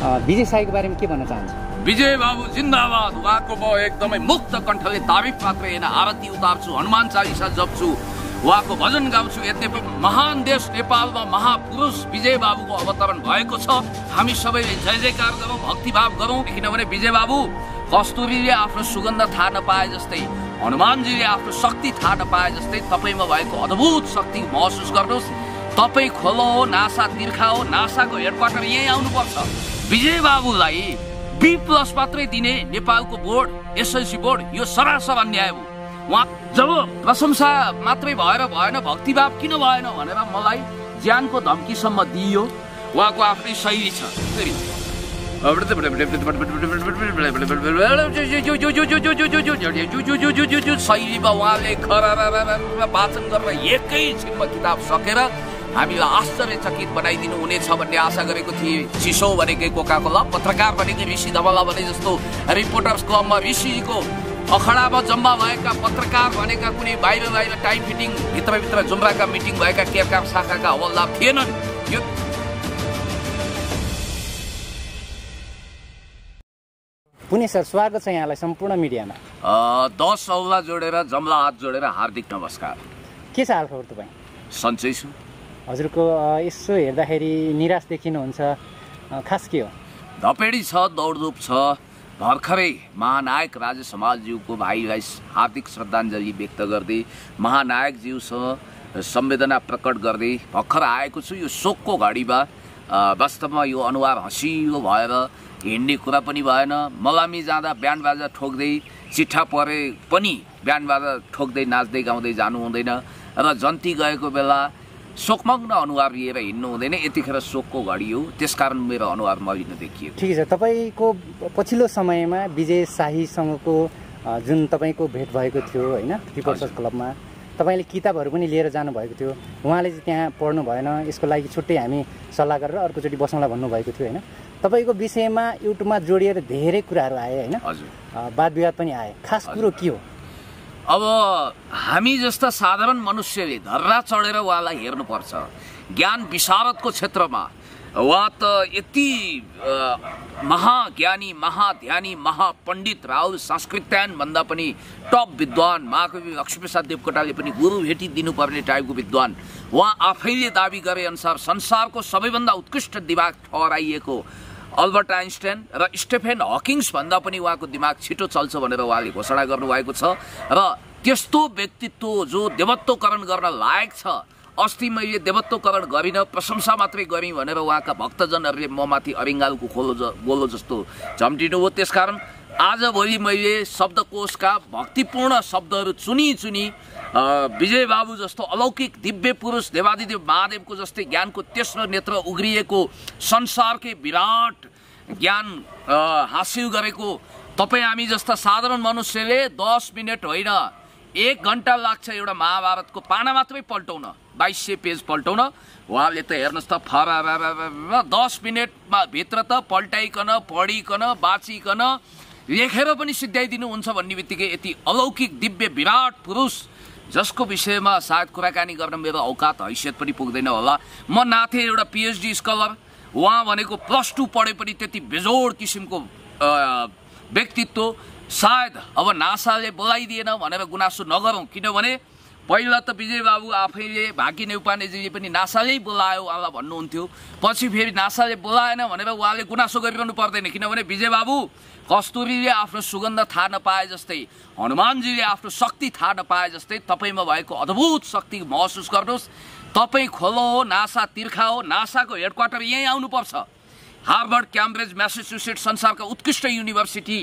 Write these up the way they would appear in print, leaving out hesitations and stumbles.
विजय psycho बारेमा के भन्न चाहन्छ? विजय बाबु जिन्दाबाद। उहाँको म एकदमै मुक्त कण्ठले तारिफ मात्रै होइन, आरती उतार्छु, हनुमान चालिसा जप्छु, उहाँको भजन गाउँछु। यद्यपि महान देश नेपालमा महापुरुष विजय बाबुको अवतरण भएको छ। हामी सबैले जय जयकार गरौँ, भक्तिभाव गरौँ। किनभने विजय बाबु कस्तुरीले आफ्नो सुगन्ध थाहा नपाए जस्तै, हनुमानजीले आफ्नो शक्ति थाहा नपाए जस्तै तपाईमा भएको अद्भुत शक्ति महसुस गर्नुहोस्। तपाईँ खोलो, नासा तिर्खाओ, नासाको हेडक्वार्टर यहीँ आउनुपर्छ। विजय बाबुलाई B+ मात्रै दिने नेपालको बोर्ड, एसएलसी बोर्ड, यो सरासर अन्याय हो। उहाँ जब प्रशंसा मात्रै भएन, भक्तिभाव किन भएन भनेर मलाई ज्यानको धम्कीसम्म दिइयो। उहाँको आफ्नै शैली छ। शैलीमा उहाँले वाचन गरेर एकैछिनमा किताब सकेर हामीलाई आश्चर्यचकित बनाइदिनु हुनेछ भन्ने आशा गरेको थिएँ। चिसो भनेकै कोका-कोला, पत्रकार भनेकै ऋषि धवला भने जस्तो रिपोर्टर्स क्लबमा ऋषिको अखडामा जम्मा भएका पत्रकार भनेका कुनै बाहिर टाइम फिटिङ भित्र जुम्राका मिटिङ भएका केरकार शाखाका हवलदार थिएनन्। यो पुणे सर, स्वागत छ यहाँलाई सम्पूर्ण मिडियामा। 10 औँला जोडेर, जम्ला हात जोडेर हार्दिक नमस्कार। के छ हालखबर तपाईँ? सन्चै छु। हजुरको यसो हेर्दाखेरि निराश देखिनुहुन्छ, खास के हो? धपेडी छ, दौडधुप छ। भर्खरै महानायक राजा समालज्यूको भाइलाई हार्दिक श्रद्धाञ्जली व्यक्त गर्दै, महानायकज्यूसँग संवेदना प्रकट गर्दै भर्खर आएको छु। यो शोकको घडीमा वास्तवमा यो अनुहार हँसिलो भएर हिँड्ने कुरा पनि भएन। मलामी जाँदा ब्यान्ड बाजा ठोक्दै, चिठा परे पनि ब्यान्ड बाजा ठोक्दै नाच्दै गाउँदै जानु हुँदैन र जन्ती गएको बेला शोकमग्न अनुहार लिएर हिँड्नु हुँदैन। यतिखेर शोकको घडी हो, त्यसकारण मेरो अनुहार मलिन देखिएको। ठिकै छ। तपाईँको पछिल्लो समयमा विजय शाहीसँगको जुन तपाईँको भेट भएको थियो होइन, रिपोर्टर्स क्लबमा, तपाईँले किताबहरू पनि लिएर जानुभएको थियो। उहाँले चाहिँ त्यहाँ पढ्नु भएन, यसको लागि छुट्टै हामी सल्लाह गरेर अर्कोचोटि बसौँला भन्नुभएको थियो होइन। तपाईँको विषयमा युट्युबमा जोडिएर धेरै कुराहरू आए होइन, वाद विवाद पनि आए। खास कुरो के हो? अब हामी जस्ता साधारण मनुष्यले धर्रा चढेर उहाँलाई हेर्नुपर्छ। ज्ञान विशारदको क्षेत्रमा उहाँ त यति महाज्ञानी, महाध्यानी, महापण्डित राहुल संस्कृत्यायन भन्दा पनि टप विद्वान, महाकवि लक्ष्मीप्रसाद देवकोटाले पनि गुरु भेटी दिनुपर्ने टाइपको विद्वान। उहाँ आफैले दाबी गरे अनुसार संसारको सबैभन्दा उत्कृष्ट दिमाग ठहराइएको अल्बर्ट आइन्स्टाइन र स्टेफेन हकिङ्स भन्दा पनि उहाँको दिमाग छिटो चल्छ भनेर उहाँले घोषणा गर्नुभएको छ। र त्यस्तो व्यक्तित्व जो देवत्वकरण गर्न लायक छ, अस्ति मैले देवत्वकरण गरिनँ, प्रशंसा मात्रै गरेँ भनेर उहाँका भक्तजनहरूले ममाथि अरिङ्गालको गोलो जस्तो झम्टिनु हो। त्यसकारण आजभोलि मैले शब्दकोशका भक्तिपूर्ण शब्दहरू चुनी विजय बाबु जस्तो अलौकिक दिव्य पुरुष देवादिदेव महादेवको जस्तै ज्ञानको तेस्रो नेत्र उग्रिएको, संसारकै विराट ज्ञान हासिल गरेको तपाईँ हामी जस्ता साधारण मनुष्यले 10 मिनट होइन 1 घन्टा लाग्छ एउटा महाभारतको पाना मात्रै पल्टाउन, 2200 पेज पल्टाउन। उहाँले त हेर्नुहोस् त 10 मिनटमा भित्र त पल्टाइकन, पढिकन, बाँचिकन, लेखेर पनि सिद्ध्याइदिनुहुन्छ भन्ने बित्तिकै यति अलौकिक दिव्य विराट पुरुष जसको विषयमा सायद कुराकानी गर्न मेरो औकात हैसियत पनि पुग्दैन होला। म नाथे एउटा PhD स्कलर, उहाँ भनेको +2 पढे पनि त्यति बेजोड किसिमको व्यक्तित्व। सायद अब नासाले बोलाइदिएन भनेर गुनासो नगरौँ, किनभने पहिला त विजय बाबु आफैले भाकी नेउपानेजीले पनि नासाले बोलायो उहाँलाई भन्नुहुन्थ्यो, पछि फेरि नासाले बोलाएन भनेर उहाँले गुनासो गरिरहनु पर्दैन। किनभने विजय बाबु कस्तुरीले आफ्नो सुगन्ध थाहा नपाए जस्तै, हनुमानजीले आफ्नो शक्ति थाहा नपाए जस्तै तपाईमा भएको अद्भुत शक्ति महसुस गर्नुहोस्। तपाईँ खोलो, नासा तिर्खाओ, नासाको हेडक्वार्टर यहीँ आउनुपर्छ। हार्वर्ड, क्याम्ब्रिज, म्यासाचुसेट्स संसारका उत्कृष्ट युनिभर्सिटी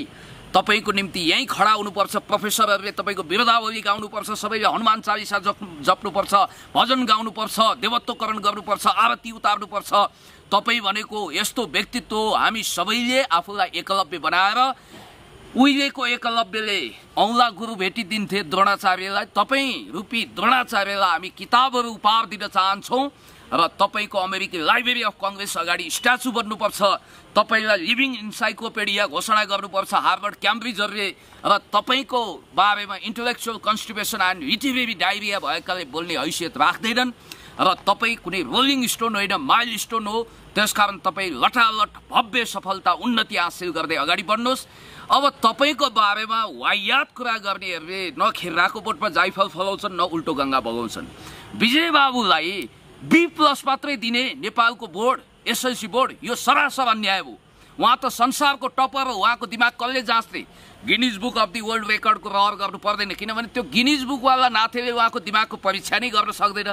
तपाईँको निम्ति यहीँ खडा हुनुपर्छ। प्रोफेसरहरूले तपाईँको विरोधावली गाउनुपर्छ, सबैले हनुमान चालिसा जप्नुपर्छ, भजन गाउनुपर्छ, देवत्वकरण गर्नुपर्छ, आरती उतार्नुपर्छ। तपाईँ भनेको यस्तो व्यक्तित्व हामी सबैले आफूलाई एकलव्य बनाएर, उहिलेको एकलव्यले औँला गुरु भेटिदिन्थे द्रोणाचार्यलाई, तपाईँ रूपी द्रोणाचार्यलाई हामी किताबहरू उपहार दिन चाहन्छौँ र तपाईँको अमेरिकी लाइब्रेरी अफ कङ्ग्रेस अगाडि स्ट्याचु बन्नुपर्छ। तपाईँलाई लिभिङ इन्साइक्लोपेडिया घोषणा गर्नुपर्छ हार्वर्ड, क्याम्ब्रिजहरूले, र तपाईँको बारेमा intellectual constipation and literary diarrhoea भएकाले बोल्ने हैसियत राख्दैनन्। र तपाईँ कुनै रोलिङ स्टोन होइन, माइल स्टोन हो। त्यसकारण तपाईँ लटालट भव्य सफलता उन्नति हासिल गर्दै अगाडि बढ्नुहोस्। अब तपाईँको बारेमा वाहियात कुरा गर्नेहरूले न खिर्राको बोटमा जाइफल फलाउँछन् न उल्टो गङ्गा बगाउँछन्। विजय बाबुलाई B+ मात्रै दिने नेपालको बोर्ड, SLC बोर्ड, यो सरासर अन्याय हो। उहाँ त संसारको टपर हो। उहाँको दिमाग कसले जाँच्ने? Guinness book of the world रेकर्डको रहर गर्नु पर्दैन, किनभने त्यो गिनिज बुकवाला नाथेले उहाँको दिमागको परीक्षा नै गर्न सक्दैन।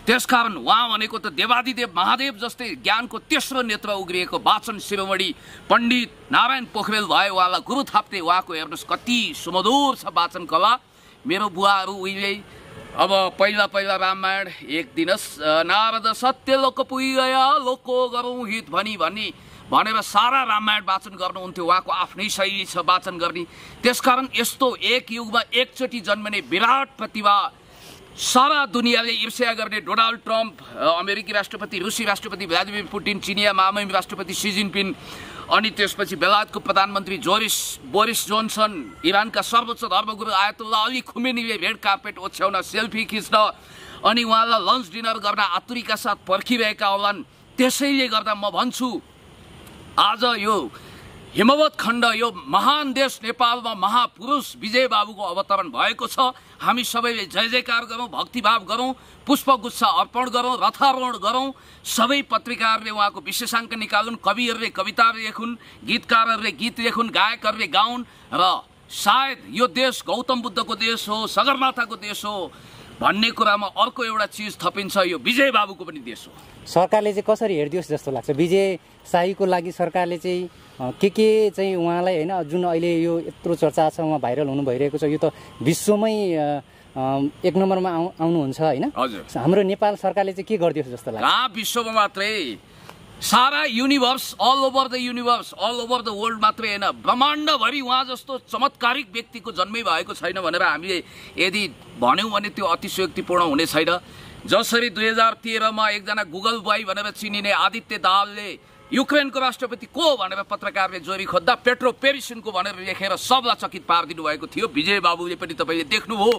त्यसकारण उहाँ भनेको त देवादिदेव महादेव जस्तै ज्ञानको तेस्रो नेत्र उग्रिएको वाचन शिरोमणि पण्डित नारायण पोखरेल भयो। उहाँलाई गुरु थाप्ने उहाँको हेर्नुहोस् कति सुमधुर छ वाचन कला। मेरो बुवाहरू उहिले अब पहिला रामायण एक दिनस नारद सत्य लोक पुगिगया लोको गरौँ हित भनेर सारा रामायण वाचन गर्नुहुन्थ्यो। उहाँको आफ्नै शैली छ वाचन गर्ने। त्यसकारण यस्तो एक युगमा एकचोटि जन्मने विराट प्रतिभा, सारा दुनियाँले ईर्ष्या गर्ने डोनाल्ड ट्रम्प अमेरिकी राष्ट्रपति, रुसी राष्ट्रपति भ्लादिमिर पुटिन, चिनिया महामहिम राष्ट्रपति सी जिनपिङ, अनि त्यसपछि बेलायतको प्रधानमन्त्री बोरिस जोन्सन, इरानका सर्वोच्च धर्मगुरु आयतुल्लाह अली खुमेनीले रेड कार्पेट ओछ्याउन, सेल्फी खिच्न अनि उहाँलाई लन्च डिनर गर्न आतुरीका साथ पर्खिरहेका होलान्। त्यसैले गर्दा म भन्छु आज यो हिमवत खण्ड, यो महान देश नेपालमा महापुरुष विजय बाबुको अवतरण भएको छ। हामी सबैले जय जयकार गरौँ, भक्तिभाव गरौँ, पुष्पगुच्छ अर्पण गरौँ, रथारोहण गरौँ। सबै पत्रिकाहरूले उहाँको विशेषाङ्क निकालुन्, कविहरूले कविता लेखुन्, गीतकारहरूले गीत लेखुन्, गायकहरूले गाउन् र सायद यो देश गौतम बुद्धको देश हो, सगरमाथाको देश हो भन्ने कुरामा अर्को एउटा चिज थपिन्छ, यो विजय बाबुको पनि देश हो। सरकारले चाहिँ कसरी हेरिदियोस् जस्तो लाग्छ? विजय शाहीको लागि सरकारले चाहिँ के चाहिँ उहाँलाई होइन, जुन अहिले यो यत्रो चर्चा छ, उहाँ भाइरल हुनु भइरहेको छ, यो त विश्वमै एक नम्बरमा आउनुहुन्छ होइन? हाम्रो नेपाल सरकारले चाहिँ के गरिदियोस् जस्तो लाग्छ? कहाँ विश्वमा मात्रै, सारा universe, all over the universe, all over the world मात्रै होइन, ब्रह्माण्डभरि उहाँ जस्तो चमत्कारिक व्यक्तिको जन्मै भएको छैन भनेर हामीले यदि भन्यौँ भने त्यो अतिशयोक्तिपूर्ण हुने छैन। जसरी 2013मा एकजना गुगल बोय भनेर चिनिने आदित्य दाहालले युक्रेनको राष्ट्रपति को भनेर पत्रकारले जोरी खोज्दा पेट्रो पेरिसिनको भनेर लेखेर सबलाई चकित पारिदिनु भएको थियो। विजय बाबुले पनि तपाईँले देख्नुभयो,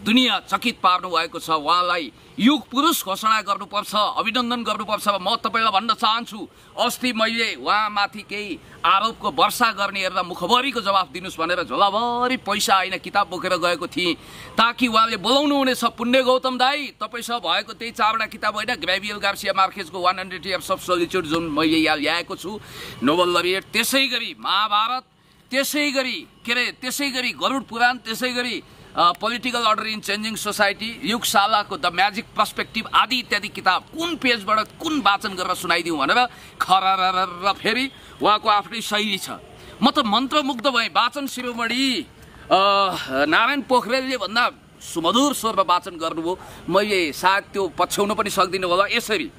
दुनियाँ चकित पार्नु भएको छ। उहाँलाई युग पुरुष घोषणा गर्नुपर्छ, अभिनन्दन गर्नुपर्छ। म तपाईँलाई भन्न चाहन्छु, अस्ति मैले उहाँमाथि केही आरोपको वर्षा गर्ने हेर्दा मुखभरिको जवाफ दिनुहोस् भनेर झोलाभरि पैसा होइन किताब बोकेर गएको थिएँ, ताकि उहाँले बोलाउनु हुनेछ। पुण्य गौतम दाई, तपाईँसँग भएको त्यही 4वटा किताब होइन, ग्रेभियल गार्सिया मार्केजको 100 Years of Solitude जुन मैले यहाँ ल्याएको छु, नोबल लरिएट, त्यसै गरी महाभारत, त्यसै गरी गरुड पुराण, त्यसै गरी political order in changing society, युगशालाको द म्याजिक पर्सपेक्टिभ आदि इत्यादि किताब कुन पेजबाट कुन वाचन गरेर सुनाइदिउँ भनेर खर फेरि उहाँको आफ्नै शैली छ। म त मन्त्रमुग्ध भएँ। वाचन शिरोमणि नारायण पोखरेलले भन्दा सुमधुर स्वरमा वाचन गर्नुभयो। मैले सायद त्यो पछ्याउन पनि सक्दिनँ होला। यसरी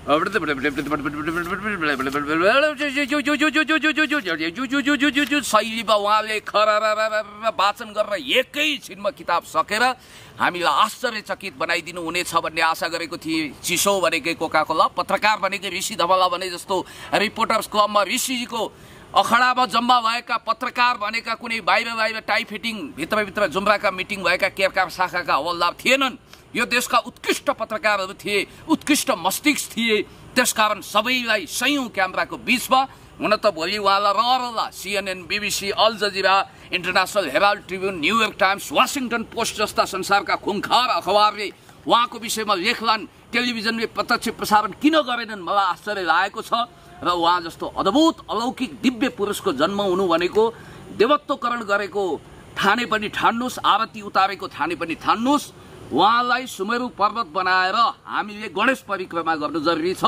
शैलीमा उहाँले वाचन गरेर एकैछिनमा किताब सकेर हामीलाई आश्चर्यचकित बनाइदिनु हुनेछ भन्ने आशा गरेको थिएँ। चिसो भनेकै कोका कोला, पत्रकार भनेकै ऋषि धवला भने जस्तो रिपोर्टर्स क्लबमा ऋषिजीको अखडामा जम्मा भएका पत्रकार भनेका कुनै बाहिर टाई फिटिङ भित्रभित्र जुम्राका मिटिङ भएका केरकार शाखाका हवलदार थिएनन्। यो देशका उत्कृष्ट पत्रकारहरू थिए, उत्कृष्ट मस्तिष्क थिए। त्यसकारण सबैलाई सयौं क्यामेराको बीचमा हुन त भोलि उहाँलाई रहरला CNN, BBC, Al Jazeera, International Herald Tribune, New York Times, Washington Post जस्ता संसारका खुङखार अखबारले उहाँको विषयमा लेख्लान्। टेलिभिजनले प्रत्यक्ष प्रसारण किन गरेनन् मलाई आश्चर्य लागेको छ। र उहाँ जस्तो अद्भुत अलौकिक दिव्य पुरुषको जन्म हुनु भनेको देवत्वकरण गरेको ठाने पनि ठान्नुहोस्, आरती उतारेको ठाने पनि ठान्नुहोस्। उहाँलाई सुमेरु पर्वत बनाएर हामीले गणेश परिक्रमा गर्नु जरुरी छ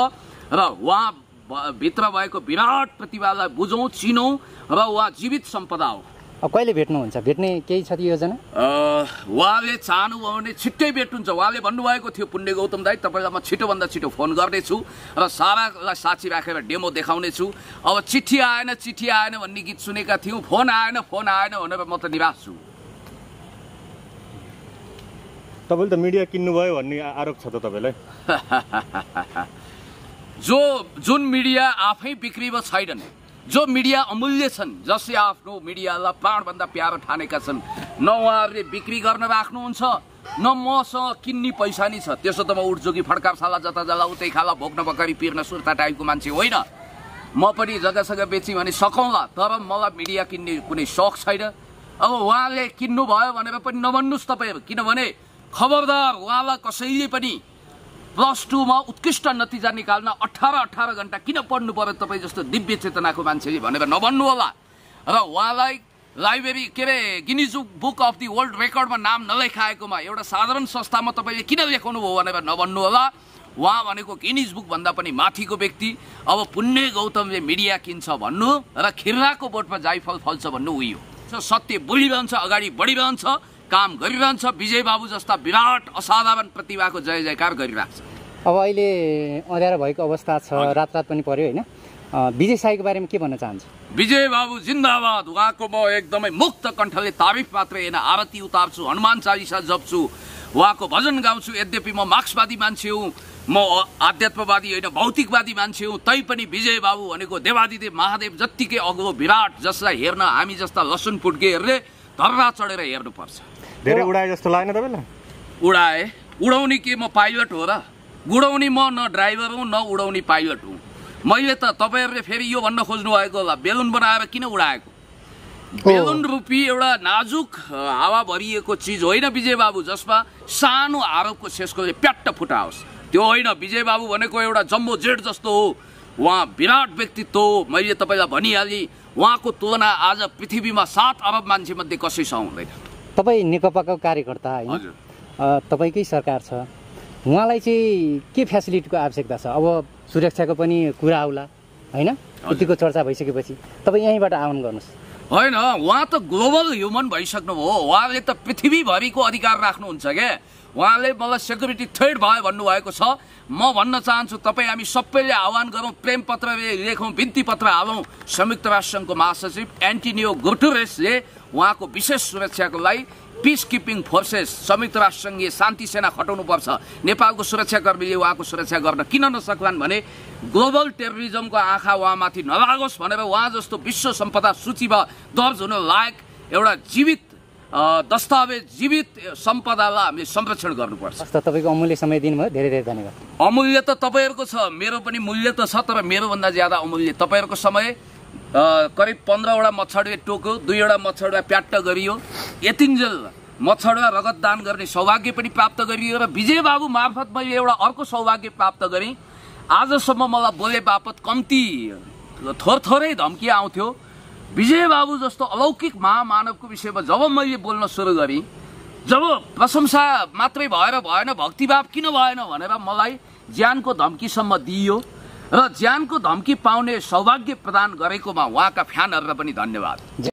र उहाँ भित्र भएको विराट प्रतिभालाई बुझौँ, चिनौँ र उहाँ जीवित सम्पदा हो। अब कहिले भेट्नुहुन्छ? भेट्ने केही छ योजना? उहाँले चाहनुभयो भने छिट्टै भेट्नुहुन्छ। उहाँले भन्नुभएको थियो, पुण्य गौतम दाई तपाईँलाई म छिटोभन्दा छिटो फोन गर्नेछु र सारालाई साक्षी राखेर डेमो देखाउनेछु। अब चिठी आएन भन्ने गीत सुनेका थियौँ, फोन आएन भनेर म त निराश छु। तपाईँले त मिडिया किन्नुभयो भन्ने आरोप छ त तपाईँलाई? जुन मिडिया आफै बिक्रीमा छैनन्, जो मिडिया अमूल्य छन्, जसले आफ्नो मिडियालाई प्राणभन्दा प्यारो ठानेका छन्, न उहाँहरूले बिक्री गर्न राख्नुहुन्छ न मसँग किन्ने पैसा नि छ। त्यसो त म उठ्छु कि फड्का साला जता जाला उतै खाला भोग्न बकरी पिर्न सुर्ता टाइपको मान्छे होइन। म पनि जग्गा बेची भने सकौँला, तर मलाई मिडिया किन्ने कुनै सोख छैन। अब उहाँले किन्नुभयो भनेर पनि नभन्नुहोस् तपाईँहरू, किनभने खबरदार उहाँलाई कसैले पनि +2 मा उत्कृष्ट नतिजा निकाल्न 18 घण्टा किन पढ्नु पर्यो तपाईँ जस्तो दिव्य चेतनाको मान्छेले भनेर नभन्नु होला। र उहाँलाई लाइब्रेरी के अरे Guinness book of the world रेकर्डमा नाम नलेखाएकोमा एउटा साधारण संस्थामा तपाईँले किन लेखाउनु भयो भनेर नभन्नु होला। उहाँ भनेको गिनिज बुक भन्दा पनि माथिको व्यक्ति। अब पुण्य गौतमले मिडिया किन्छ भन्नु र खिर्राको बोटमा जाइफल फल्छ भन्नु उयो सत्य बोलिरहन्छ, अगाडि बढिरहन्छ, काम गरिरहन्छ। विजय बाबु जस्ता विराट असाधारण प्रतिभाको जय जयकार गरिरहेको छ। अब अहिले अँध्यारो भएको अवस्था छ, रात पनि पर्यो होइन। विजय साईको बारेमा के भन्न चाहन्छ? विजय बाबु जिन्दाबाद। उहाँको म एकदमै मुक्त कण्ठले तारिफ मात्रै होइन, आरती उतार्छु, हनुमान चालिसा जप्छु, उहाँको भजन गाउँछु। यद्यपि म मार्क्सवादी मान्छे हुँ, म आध्यात्मवादी होइन, भौतिकवादी मान्छे हुँ, तैपनि विजय बाबु भनेको देवादिदेव महादेव जत्तिकै अग्लो विराट, जसलाई हेर्न हामी जस्ता लसुन फुड्केहरूले धर्रा चढेर हेर्नुपर्छ। धेरै उडाए जस्तो लागेन तपाईँलाई? उडाए उडाउने के म पाइलट हो र? उडाउने म न ड्राइभर हुँ न उडाउने पाइलट हुँ। मैले त तपाईँहरूले फेरि यो भन्न खोज्नु भएको होला बेलुन बनाएर किन उडाएको? बेलुन रूपी एउटा नाजुक हावा भरिएको चिज होइन विजय बाबु, जसमा सानो आरोपको शेषकोले प्याट्ट फुटाओस्, त्यो होइन। विजय बाबु भनेको एउटा जम्बो जेट जस्तो हो, उहाँ विराट व्यक्तित्व हो। मैले तपाईँलाई भनिहालेँ, उहाँको तुलना आज पृथ्वीमा 7 अरब मान्छे मध्ये कसैसँग हुँदैन। तपाईँ नेकपाको कार्यकर्ता होइन, तपाईँकै सरकार छ, उहाँलाई चाहिँ के फेसिलिटीको आवश्यकता छ? अब सुरक्षाको पनि कुरा आउला होइन, यतिको चर्चा भइसकेपछि तपाईँ यहीँबाट आह्वान गर्नुहोस्। होइन, उहाँ त ग्लोबल ह्युमन भइसक्नुभयो, उहाँले त पृथ्वीभरिको अधिकार राख्नुहुन्छ क्या। उहाँले मलाई सेक्युरिटी थ्रेट भयो भन्नुभएको छ। म भन्न चाहन्छु तपाईँ हामी सबैले आह्वान गरौँ, प्रेम पत्रले लेखौँ, बिन्ती पत्र हालौँ। संयुक्त राष्ट्रसङ्घको महासचिव एन्टोनियो गुटेरेसले उहाँको विशेष सुरक्षाको लागि पिस किपिङ फोर्सेस संयुक्त राष्ट्रसङ्घीय शान्ति सेना खटाउनुपर्छ। नेपालको सुरक्षाकर्मीले उहाँको सुरक्षा गर्न किन नसक्लान् भने ग्लोबल टेररिजमको आँखा उहाँमाथि नलागोस् भनेर उहाँ जस्तो विश्व सम्पदा सूचीमा दर्ज हुन लायक एउटा जीवित दस्तावेज, जीवित सम्पदालाई हामीले संरक्षण गर्नुपर्छ। तपाईँको अमूल्य समय दिनुभयो, धेरै धेरै धन्यवाद। अमूल्य त तपाईँहरूको छ, मेरो पनि मूल्य त छ, तर मेरोभन्दा ज्यादा अमूल्य तपाईँहरूको समय। करिब 15वटा मच्छडले टोक्यो, 2वटा मच्छडलाई प्याट्ट गरियो, यतिन्जेल मच्छडलाई रगत दान गर्ने सौभाग्य पनि प्राप्त गरियो। र विजय बाबु मार्फत मैले एउटा अर्को सौभाग्य प्राप्त गरेँ। आजसम्म मलाई बोले बापत कम्ती थोरै धम्की आउँथ्यो। विजय बाबु जस्तो अलौकिक महामानवको विषयमा जब मैले बोल्न सुरु गरेँ, जब प्रशंसा मात्रै भएर भएन, भक्तिभाव किन भएन भनेर मलाई ज्यानको धम्कीसम्म दिइयो र ज्यानको धम्की पाउने सौभाग्य प्रदान गरेकोमा उहाँका फ्यानहरूलाई पनि धन्यवाद।